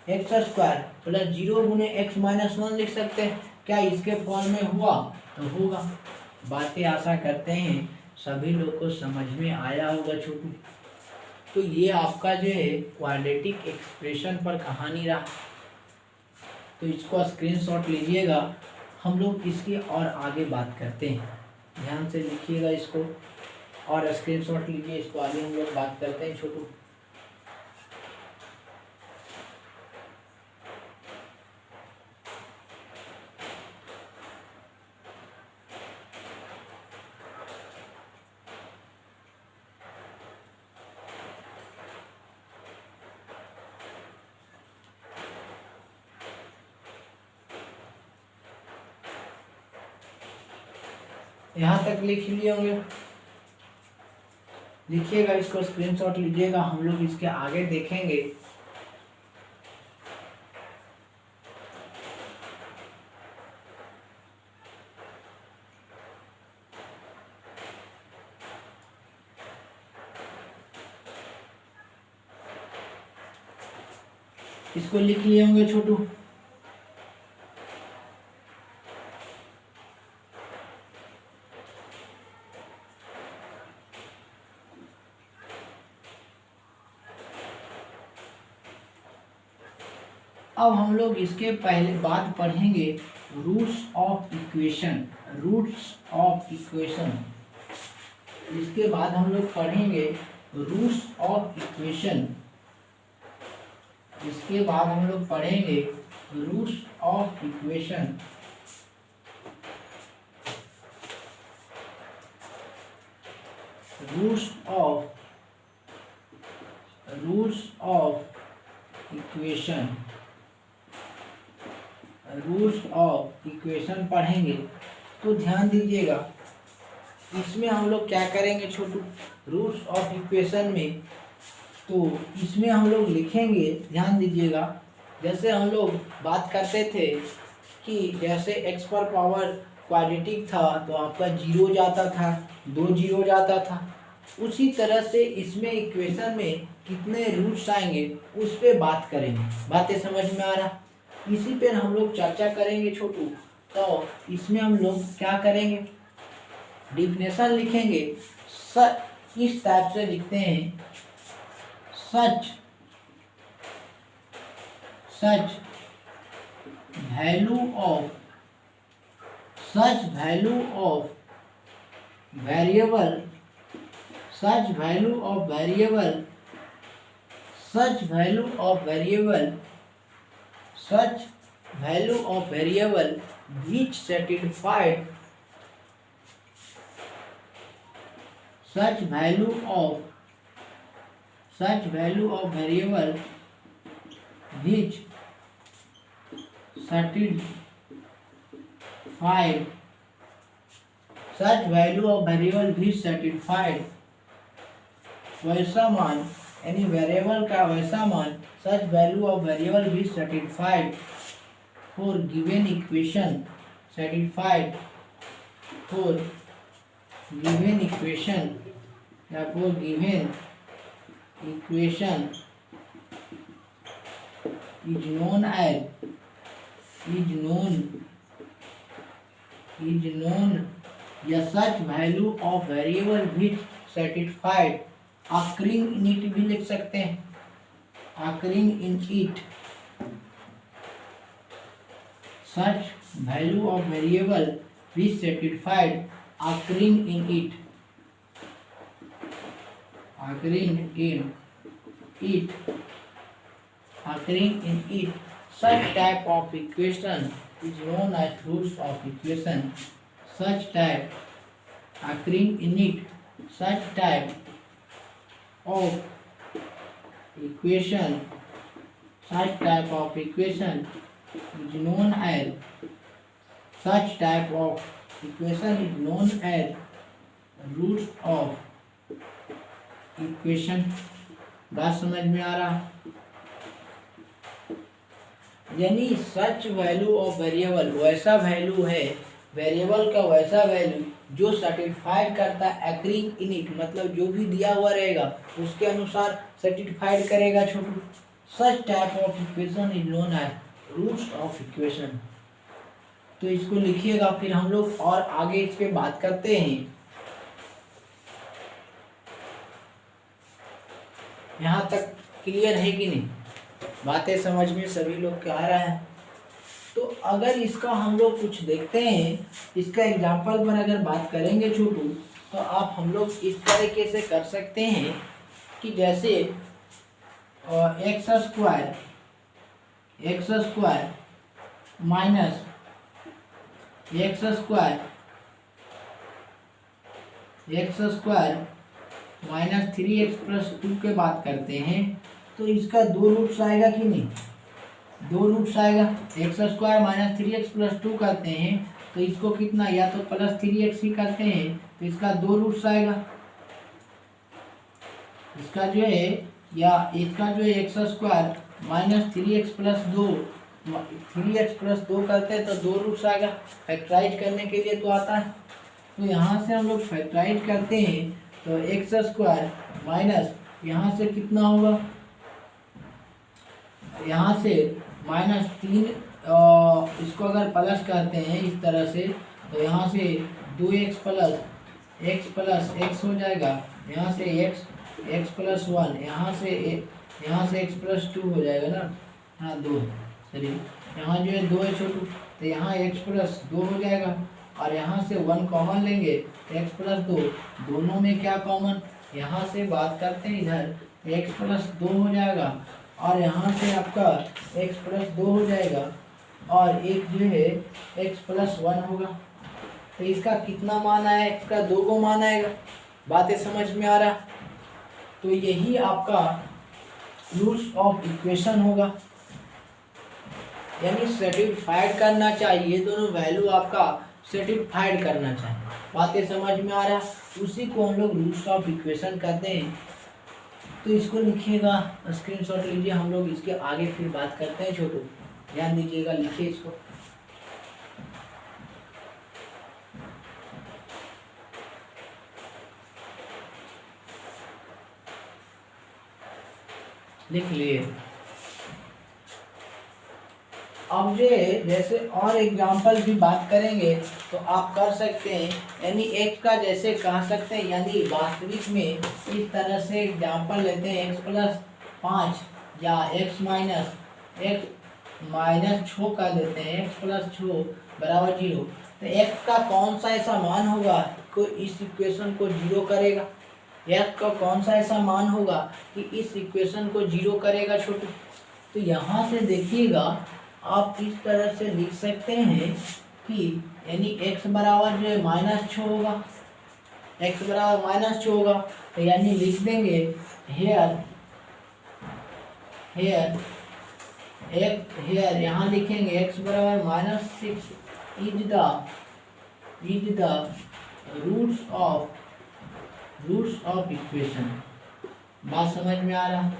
एक्स स्क्वायर प्लस 0 गुने एक्स -1 लिख सकते हैं। क्या इसके फॉर्म में हुआ? तो होगा। बातें आशा करते हैं सभी लोग को समझ में आया होगा छोटू। तो ये आपका जो है क्वाड्रेटिक एक्सप्रेशन पर कहानी रहा, तो इसको स्क्रीनशॉट लीजिएगा। हम लोग इसकी और आगे बात करते हैं, ध्यान से लिखिएगा इसको और स्क्रीनशॉट लीजिए, इसको आगे हम लोग बात करते हैं छोटू। यहाँ तक लिख लिए होंगे, लिखिएगा, इसको स्क्रीनशॉट लीजिएगा। हम लोग इसके आगे देखेंगे। इसको लिख लिए होंगे छोटू। अब हम लोग इसके पहले बाद पढ़ेंगे roots of equation. Roots of equation, इसके बाद हम लोग पढ़ेंगे रूट्स ऑफ इक्वेशन। इसके बाद हम लोग पढ़ेंगे roots of equation. Roots of equation, roots of equation पढ़ेंगे। तो ध्यान दीजिएगा, इसमें हम लोग क्या करेंगे छोटू, रूट्स ऑफ इक्वेशन में, तो इसमें हम लोग लिखेंगे, ध्यान दीजिएगा, जैसे हम लोग बात करते थे कि जैसे x पर पावर क्वाड्रेटिक था तो आपका 0 जाता था, 2 0 जाता था, उसी तरह से इसमें इक्वेशन में कितने रूट्स आएंगे उस पे बात करेंगे। बातें समझ में आ रहा, इसी पे हम लोग चर्चा करेंगे छोटू। तो इसमें हम लोग क्या करेंगे, डिफिनेशन लिखेंगे। इस टाइप से लिखते हैं, सच value of variable, such value of variable which satisfied such value of variable which satisfied वैसा मान, यानी वेरिएबल का वैसा मान, सच वैल्यू ऑफ वेरिएबल भी satisfied for given equation, satisfied for given equation या for given equation is known या such value of variable which satisfied occurring in it भी लिख सकते हैं, occurring in it, such value of variable which satisfied occurring in it, such type of equation is known as roots of equation. Such type occurring in it, such type of equation is known as, such type of equation is known as roots of equation. बात समझ में आ रहा, यानी सच value of variable वैसा value है, variable का वैसा वैल्यू जो सर्टिफाइड करता है एग्रीइंग इन इट, मतलब जो भी दिया हुआ रहेगा उसके अनुसार सर्टिफाइड करेगा छोटू। Such type of equation is known as roots of equation. तो इसको लिखिएगा, फिर हम लोग और आगे इस पे बात करते हैं। यहाँ तक क्लियर है कि नहीं, बातें समझ में सभी लोग क्या आ रहा है। तो अगर इसका हम लोग कुछ देखते हैं, इसका एग्जाम्पल पर अगर बात करेंगे छोटू, तो आप हम लोग इस तरीके से कर सकते हैं कि जैसे x square minus x square minus 3x plus 2 के बात करते हैं, तो इसका 2 रूट्स आएगा कि नहीं, 2 रूट्स आएगा। X square minus 3x plus 2 करते हैं तो इसको कितना, या तो प्लस 3x ही करते हैं तो इसका 2 रूट्स आएगा। इसका जो है, या इसका जो है x square minus 3x plus 2, 3x plus 2 करते हैं तो 2 रूट्स आएगा। फैक्टराइज करने के लिए तो आता है, तो यहाँ से हम लोग फैक्टराइज करते हैं तो एक्स स्क्वायर माइनस यहाँ से कितना होगा, यहाँ से -3 इसको अगर प्लस करते हैं इस तरह से, तो यहाँ से 2x प्लस x हो जाएगा, यहाँ से x प्लस 1, यहाँ से x प्लस 2 हो जाएगा ना, हाँ 2, चलिए यहाँ जो है 2 है छोटू, तो यहाँ x प्लस 2 हो जाएगा, और यहाँ से 1 कॉमन लेंगे, x प्लस 2, दोनों में क्या कॉमन, यहाँ से बात करते हैं इधर x प्लस 2 हो जाएगा, और यहाँ से आपका x प्लस 2 हो जाएगा, और एक जो है x प्लस 1 होगा। तो इसका कितना मान आया, इसका 2 को मान आएगा। बातें समझ में आ रहा? तो यही आपका रूट्स ऑफ इक्वेशन होगा, यानी सेटिस्फाइड करना चाहिए, ये दोनों वैल्यू आपका सेटिस्फाइड करना चाहिए। बातें समझ में आ रहा? उसी को हम लोग रूट्स ऑफ इक्वेशन कहते हैं। तो इसको लिखिएगा, स्क्रीनशॉट लीजिए, हम लोग इसके आगे फिर बात करते हैं। छोटू ध्यान दीजिएगा, लिखिए इसको। लिख लिए। अब जो जैसे और एग्जाम्पल भी बात करेंगे तो आप कर सकते हैं, यानी x का जैसे कह सकते हैं, यानी वास्तविक में इस तरह से एग्जाम्पल लेते हैं, x प्लस 5 या x माइनस 6 का देते हैं, x प्लस 6 बराबर 0। तो x का कौन सा ऐसा मान होगा को इस इक्वेशन को 0 करेगा, x का कौन सा ऐसा मान होगा कि इस इक्वेशन को 0 करेगा छोटू। तो यहाँ से देखिएगा, आप इस तरह से लिख सकते हैं कि यानी x बराबर जो है -6 होगा, x बराबर -6 होगा, तो यानी लिख देंगे हेयर यहाँ लिखेंगे x बराबर -6 is the roots of equation. बात समझ में आ रहा?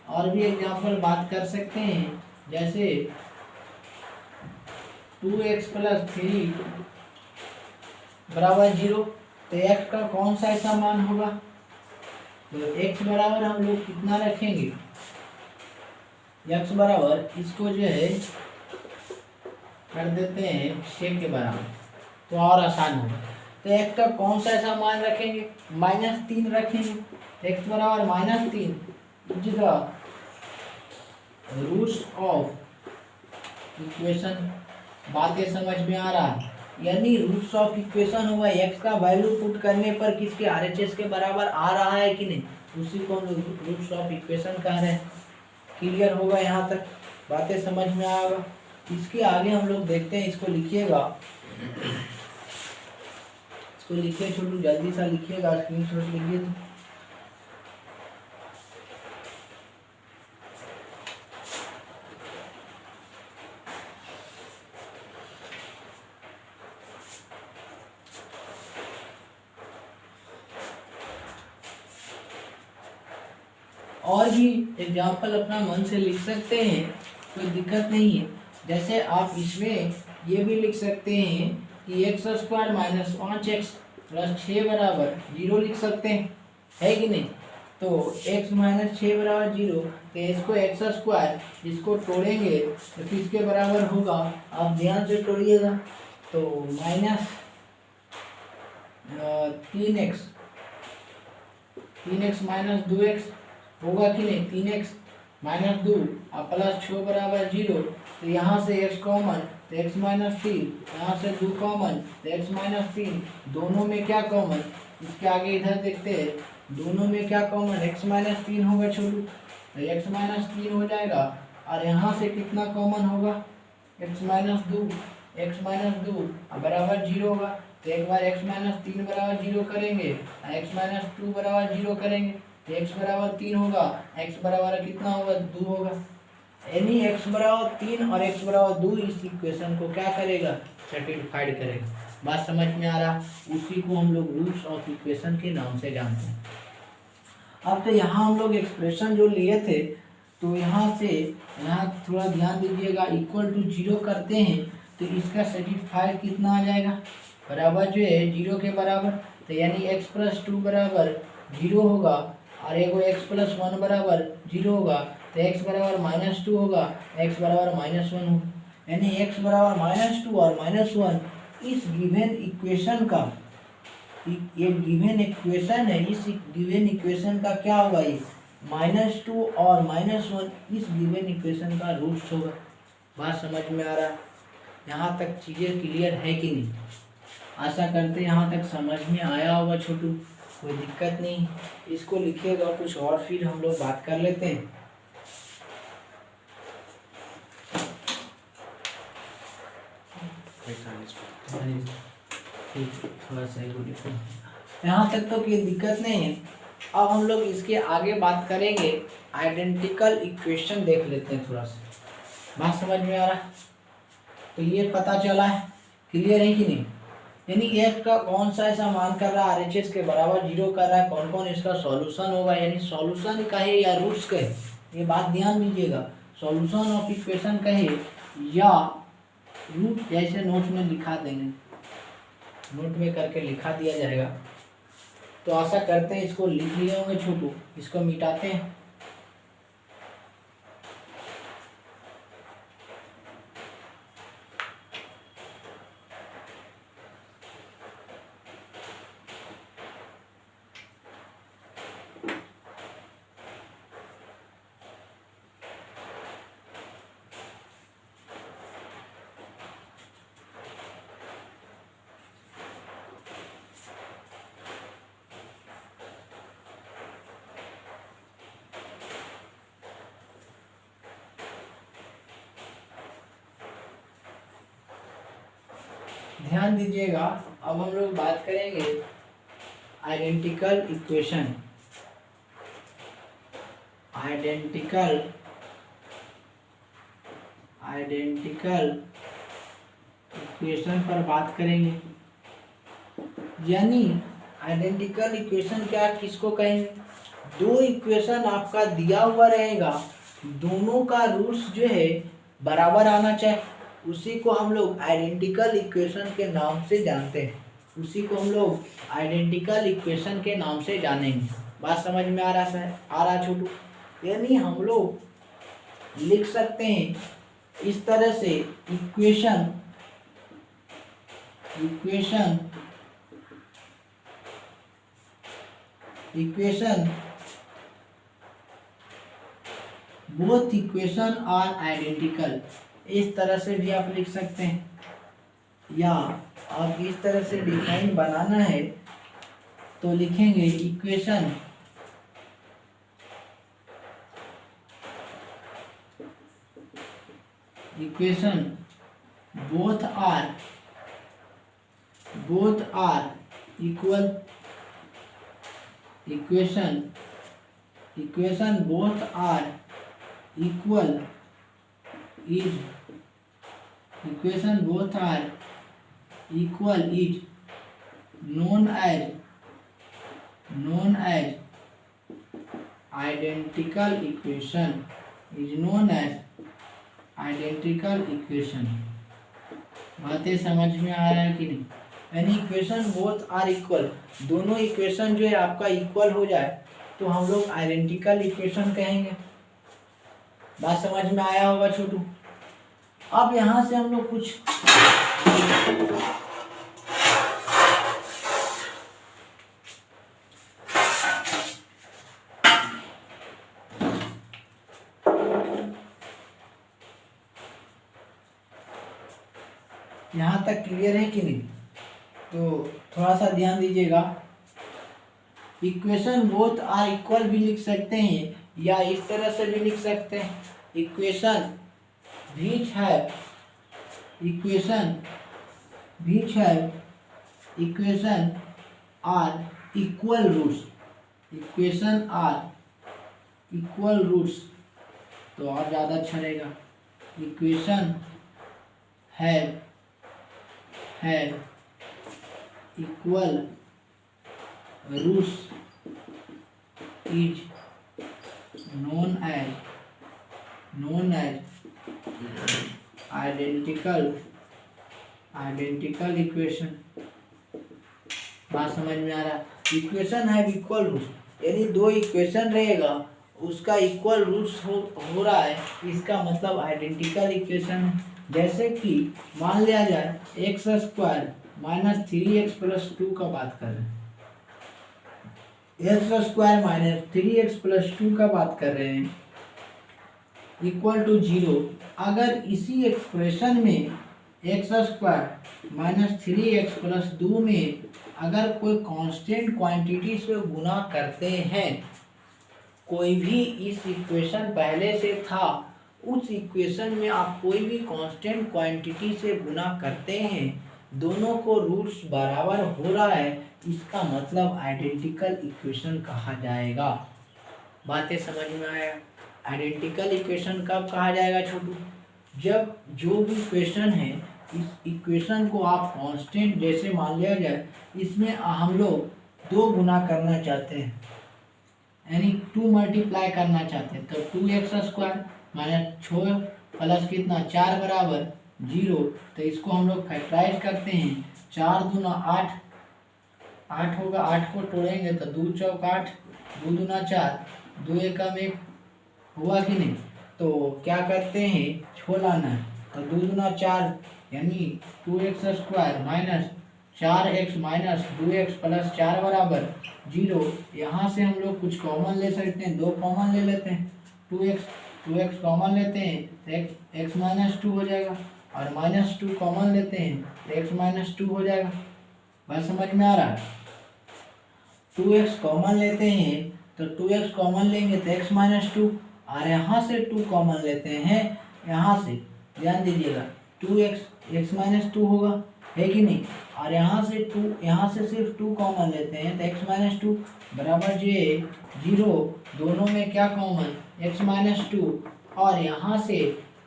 और भी एग्जाम्पल बात कर सकते हैं, जैसे 2x प्लस 3 बराबर 0। तो x का कौन सा ऐसा मान होगा, तो x बराबर हम लोग कितना रखेंगे, x बराबर इसको जो है कर देते हैं 6 के बराबर, तो और आसान होगा। तो x का कौन सा ऐसा मान रखेंगे, -3 रखेंगे, x बराबर -3 is the roots of equation. बातें समझ में आ रहा है? यानी रूट्स ऑफ इक्वेशन होगा, x का वैल्यू पुट करने पर किसके RHS के बराबर आ रहा है कि नहीं, उसी को हम रूट्स ऑफ इक्वेशन कह रहे हैं। क्लियर होगा यहाँ तक? बातें समझ में आएगा। इसके आगे हम लोग देखते हैं, इसको लिखिएगा, इसको लिखिए छोटू, जल्दी सा लिखिएगा, स्क्रीनशॉट लीजिए। तो और भी एग्जाम्पल अपना मन से लिख सकते हैं, कोई दिक्कत नहीं है। जैसे आप इसमें ये भी लिख सकते हैं कि x² - 5x प्लस 6 बराबर 0 लिख सकते हैं, है कि नहीं। तो x - 6 बराबर 0, तो इसको x², इसको तोड़ेंगे तो किसके बराबर होगा, आप ध्यान से तोड़िएगा। तो -3x - 2x होगा कि नहीं, 3x - 2 और प्लस 6 बराबर 0। तो यहाँ से x कॉमन, तो x - 3, यहाँ से 2 कॉमन, तो x - 3, दोनों में क्या कॉमन, इसके आगे इधर देखते हैं, दोनों में क्या कॉमन, x - 3 होगा छोटू, तो x - 3 हो जाएगा, और यहाँ से कितना कॉमन होगा, x - 2 बराबर 0 होगा। तो एक बार x - 3 बराबर 0 करेंगे, x - 2 बराबर 0 करेंगे, तो x बराबर 3 होगा, x बराबर कितना होगा, 2 होगा। यानी x बराबर 3 और x बराबर 2 इस इक्वेशन को क्या करेगा, सेटिस्फाइड करेगा। बात समझ में आ रहा? उसी को हम लोग रूट्स ऑफ इक्वेशन के नाम से जानते हैं। अब तो यहाँ हम लोग एक्सप्रेशन जो लिए थे, तो यहाँ से यहाँ थोड़ा ध्यान दीजिएगा, इक्वल टू 0 करते हैं तो इसका सेटिस्फाइड कितना आ जाएगा, बराबर जो है 0 के बराबर। तो यानी x प्लस 2 बराबर 0 होगा, और एगो x प्लस 1 बराबर 0 होगा। तो x बराबर -2 होगा, x बराबर -1 होगा, यानी x बराबर -2 और -1 इस गिवन इक्वेशन का, ये गिवन इक्वेशन है, इस गिवन इक्वेशन का क्या होगा, ये -2 और -1 इस गिवन इक्वेशन का रूट्स होगा। बात समझ में आ रहा है? यहाँ तक चीज़ें क्लियर है कि नहीं? आशा करते हैं यहाँ तक समझ में आया होगा छोटू, कोई दिक्कत नहीं। इसको लिखिएगा कुछ और, फिर हम लोग बात कर लेते हैं। थोड़ा सा लिखो, यहाँ तक तो कोई दिक्कत नहीं है। अब हम लोग इसके आगे बात करेंगे, आइडेंटिकल इक्वेशन देख लेते हैं थोड़ा सा। बात समझ में आ रहा है? तो ये पता चला है, क्लियर है कि नहीं? यानी एक का कौन सा ऐसा मान कर रहा है RHS के बराबर 0 कर रहा है, कौन कौन इसका सॉल्यूशन होगा, यानी सॉल्यूशन कहे या रूट्स कहे, ये बात ध्यान दीजिएगा। सॉल्यूशन ऑफ इक्वेशन कहे या रूट, जैसे नोट में लिखा देंगे, नोट में करके लिखा दिया जाएगा। तो आशा करते हैं इसको लिख लिए होंगे छोटू, इसको मिटाते हैं। ध्यान दीजिएगा, अब हम लोग बात करेंगे आइडेंटिकल इक्वेशन। आइडेंटिकल इक्वेशन पर बात करेंगे। यानी आइडेंटिकल इक्वेशन क्या, किसको कहेंगे? दो इक्वेशन आपका दिया हुआ रहेगा, दोनों का रूट्स जो है बराबर आना चाहिए, उसी को हम लोग आइडेंटिकल इक्वेशन के नाम से जानते हैं, उसी को हम लोग आइडेंटिकल इक्वेशन के नाम से जानेंगे। बात समझ में आ रहा है? आ रहा छोटू? यानी हम लोग लिख सकते हैं इस तरह से, equation both equation are identical, इस तरह से भी आप लिख सकते हैं। या आप इस तरह से डिफाइन बनाना है तो लिखेंगे equation both are equal, equation both are equal is, equation both are equal is known as identical equation, is known as identical equation। बातें समझ में आ रहा है कि नहीं? यानी इक्वेशन बोथ आर इक्वल, दोनों इक्वेशन जो है आपका इक्वल हो जाए तो हम लोग आइडेंटिकल इक्वेशन कहेंगे। बात समझ में आया होगा छोटू? अब यहाँ से हम लोग कुछ यहाँ तक क्लियर है कि नहीं? तो थोड़ा सा ध्यान दीजिएगा। इक्वेशन बोथ आर इक्वल भी लिख सकते हैं या इस तरह से भी लिख सकते हैं, equation which are equal roots, तो और ज़्यादा अच्छा रहेगा। Equation have equal roots is known as identical equation। बात समझ में आ रहा है? इक्वेशन है इक्वल रूट्स, यानी दो इक्वेशन रहेगा, उसका इक्वल रूट्स हो रहा है, इसका मतलब आइडेंटिकल इक्वेशन है। जैसे कि मान लिया जाए x square minus 3x plus 2 का बात कर रहे हैं, x square minus 3x plus 2 का बात कर रहे हैं इक्वल टू 0। अगर इसी एक्सप्रेशन में x square minus 3x plus 2 में अगर कोई कांस्टेंट क्वांटिटी से गुना करते हैं, कोई भी इस इक्वेशन पहले से था, उस इक्वेशन में आप कोई भी कांस्टेंट क्वांटिटी से गुना करते हैं, दोनों को रूट्स बराबर हो रहा है, इसका मतलब आइडेंटिकल इक्वेशन कहा जाएगा। बातें समझ में आया? आइडेंटिकल इक्वेशन कब कहा जाएगा छोटू? जब जो भी इक्वेशन है, इस इक्वेशन को आप कांस्टेंट जैसे मान लिया जाए, इसमें हम लोग 2 गुना करना चाहते हैं, यानी 2 मल्टीप्लाई करना चाहते हैं, तो 2x स्क्वायर माइनस 6 प्लस कितना 4 बराबर 0। तो इसको हम लोग फैक्टराइज करते हैं, 4 दूना 8, 8 होगा, 8 को तोड़ेंगे तो 2 चौक 8, 2 दूना 4, 2 एकम 1 हुआ कि नहीं। तो क्या करते हैं, छोड़ना है, तो 2 दूना 4 यानी 2x square minus 4x minus 2x plus 4 बराबर 0। यहाँ से हम लोग कुछ कॉमन ले सकते हैं, 2 कॉमन ले लेते हैं, 2x कॉमन लेते हैं तो x माइनस 2 हो जाएगा, और माइनस 2 कॉमन लेते हैं तो x माइनस 2 हो जाएगा। बात समझ में आ रहा है? 2x कॉमन लेते हैं तो 2x कॉमन लेंगे तो x माइनस 2, और यहाँ से 2 कॉमन लेते हैं, यहाँ से ध्यान दीजिएगा 2x x माइनस 2 होगा, है कि नहीं। और यहाँ से 2, यहाँ से सिर्फ 2 कॉमन लेते हैं तो x माइनस 2 बराबर 0। दोनों में क्या कॉमन, x माइनस 2, और यहाँ से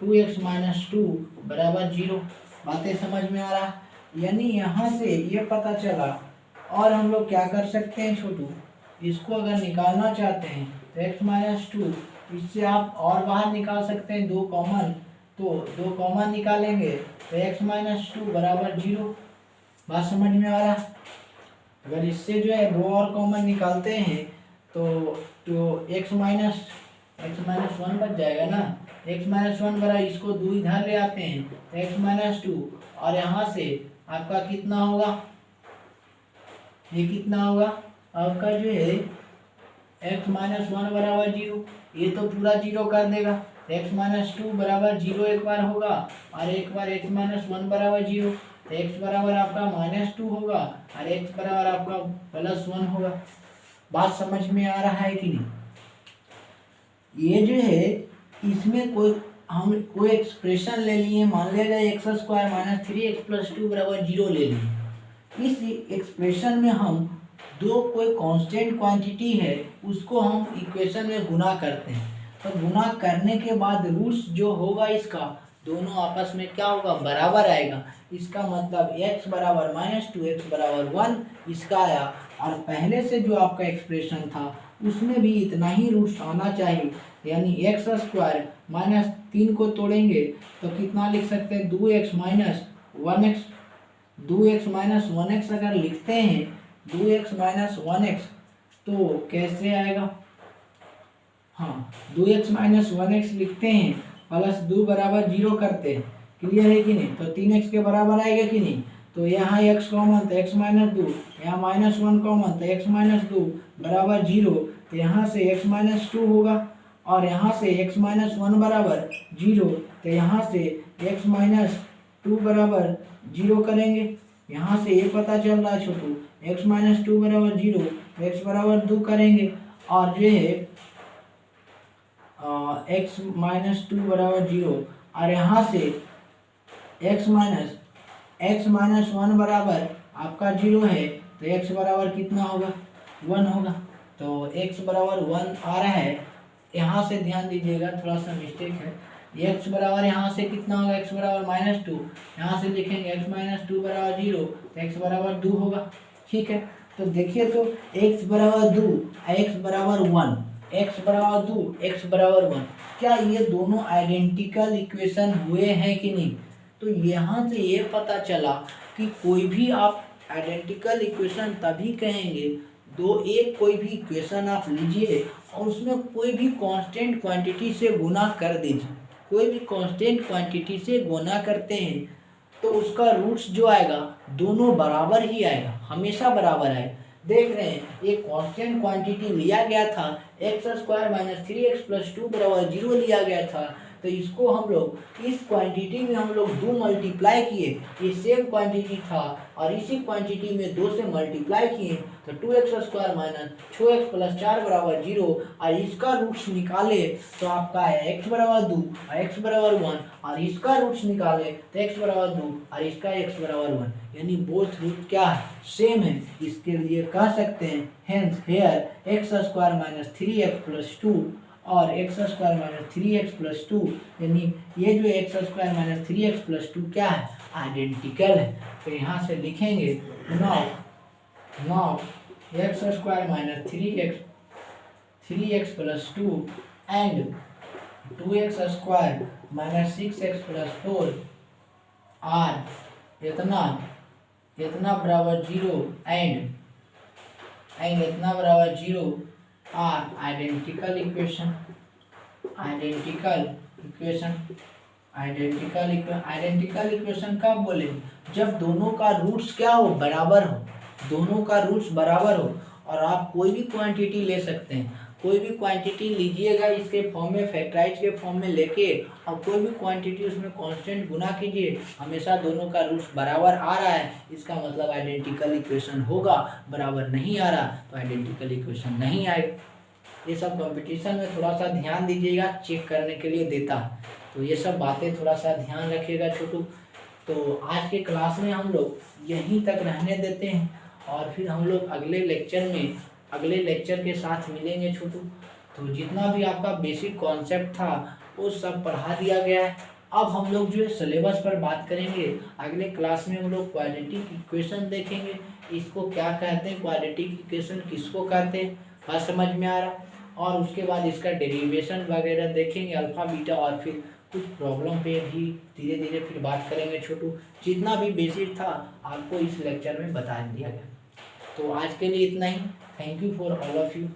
2x माइनस 2 बराबर 0। बातें समझ में आ रहा? यानी यहाँ से ये पता चला। और हम लोग क्या कर सकते हैं छोटू, इसको अगर निकालना चाहते हैं तो x माइनस 2, इससे आप और बाहर निकाल सकते हैं 2 कॉमन, तो 2 कॉमन निकालेंगे तो x माइनस 2 बराबर 0। बात समझ में आ रहा? अगर इससे जो है 2 और कॉमन निकालते हैं तो x माइनस 1 बच जाएगा ना, x माइनस 1 बराबर, इसको 2 इधर ले आते हैं तो x माइनस 2, और यहाँ से आपका कितना होगा, ये कितना होगा आपका जो है x माइनस 1 बराबर 0, ये तो पूरा 0 कर देगा। x माइनस 2 बराबर 0 एक बार होगा, और एक बार x माइनस 1 बराबर 0, तो x बराबर आपका माइनस 2 होगा, और x बराबर आपका प्लस 1 होगा। बात समझ में आ रहा है कि नहीं? ये जो है इसमें कोई एक्सप्रेशन ले लिए, मान लिया जाए x square minus 3x plus 2 बराबर 0 ले लिए। इस एक्सप्रेशन में हम कोई कांस्टेंट क्वांटिटी है, उसको हम इक्वेशन में गुना करते हैं, तो गुना करने के बाद रूट्स जो होगा इसका, दोनों आपस में क्या होगा, बराबर आएगा। इसका मतलब x बराबर माइनस 2 x बराबर 1 इसका आया, और पहले से जो आपका एक्सप्रेशन था उसमें भी इतना ही रूट्स आना चाहिए, यानी एक्स स्क्वायर माइनस 3 को तोड़ेंगे तो कितना लिख सकते हैं, 2x minus 1x, 2x minus 1x अगर लिखते हैं, 2x माइनस 1x तो कैसे आएगा, हाँ 2x माइनस 1x लिखते हैं, प्लस 2 बराबर 0 करते हैं, क्लियर है कि नहीं। तो 3x के बराबर आएगा कि नहीं, तो यहाँ x कॉमन तो x माइनस 2, यहाँ माइनस 1 कॉमन तो x माइनस 2 बराबर 0, तो यहाँ से x माइनस 2 होगा, और यहाँ से x माइनस 1 बराबर 0, तो यहाँ से x माइनस 2 बराबर 0 करेंगे। यहाँ से ये पता चल रहा है छोटू, x माइनस 2 बराबर 0, x बराबर 2 करेंगे, और जो है x माइनस 2 बराबर 0, और यहाँ से x माइनस 1 बराबर आपका 0 है, तो x बराबर कितना होगा, 1 होगा। तो x बराबर 1 आ रहा है, यहाँ से ध्यान दीजिएगा, थोड़ा सा मिस्टेक है, x बराबर यहाँ से कितना होगा, x बराबर माइनस 2, यहाँ से लिखेंगे x माइनस 2 बराबर 0, तो x बराबर 2 होगा। ठीक है, तो देखिए, तो x बराबर 2, x बराबर 1, x बराबर 2, x बराबर 1, क्या ये दोनों आइडेंटिकल इक्वेशन हुए हैं कि नहीं। तो यहाँ से ये पता चला कि कोई भी आप आइडेंटिकल इक्वेशन तभी कहेंगे एक कोई भी इक्वेशन आप लीजिए और उसमें कोई भी कांस्टेंट क्वांटिटी से गुना कर दीजिए। कोई भी कांस्टेंट क्वांटिटी से गुना करते हैं तो उसका रूट्स जो आएगा दोनों बराबर ही आएगा, हमेशा बराबर आएगा। देख रहे हैं एक कांस्टेंट क्वांटिटी लिया गया था x² - 3x + 2 = 0 लिया गया था, तो इसको हम लोग इस क्वांटिटी में हम लोग 2 मल्टीप्लाई किए, ये सेम क्वांटिटी था और इसी क्वांटिटी में 2 से मल्टीप्लाई किए तो 2x² - 6x + 4 = 0 और इसका रूट्स निकाले तो आपका है x = 2 और x = 1 और इसका रूट्स निकाले तो x = 2 और इसका x = 1, यानी बोथ रूट क्या है, सेम है। इसके लिए कह सकते हैं हेंस हेयर x² - 3x + 2 और x² - 3x + 2, यानी ये जो x² - 3x + 2 क्या है, आइडेंटिकल है। तो यहाँ से लिखेंगे now x² - 3x + 2 and 2x² - 6x + 4 are इतना बराबर 0 एंड इतना बराबर 0 आर आइडेंटिकल इक्वेशन कब बोले, जब दोनों का रूट्स क्या हो, बराबर हो, दोनों का रूट्स बराबर हो। और आप कोई भी क्वांटिटी ले सकते हैं, कोई भी क्वांटिटी लीजिएगा इसके फॉर्म में, फैक्टराइज के फॉर्म में लेके और कोई भी क्वांटिटी उसमें कांस्टेंट गुना कीजिए, हमेशा दोनों का रूट्स बराबर आ रहा है, इसका मतलब आइडेंटिकल इक्वेशन होगा। बराबर नहीं आ रहा तो आइडेंटिकल इक्वेशन नहीं आएगा। ये सब कंपटीशन में थोड़ा सा ध्यान दीजिएगा, चेक करने के लिए देता है, तो ये सब बातें थोड़ा सा ध्यान रखिएगा छोटू। तो आज के क्लास में हम लोग यहीं तक रहने देते हैं और फिर हम लोग अगले लेक्चर के साथ मिलेंगे छोटू। तो जितना भी आपका बेसिक कॉन्सेप्ट था वो सब पढ़ा दिया गया है। अब हम लोग जो है सिलेबस पर बात करेंगे। अगले क्लास में हम लोग क्वाड्रेटिक इक्वेशन देखेंगे, इसको क्या कहते हैं, क्वाड्रेटिक इक्वेशन किसको कहते हैं, बात समझ में आ रहा। और उसके बाद इसका डेरिवेशन वगैरह देखेंगे, अल्फा बीटा, और फिर कुछ प्रॉब्लम पे भी धीरे धीरे फिर बात करेंगे छोटू। जितना भी बेसिक था आपको इस लेक्चर में बता दिया गया। तो आज के लिए इतना ही। Thank you for all of you.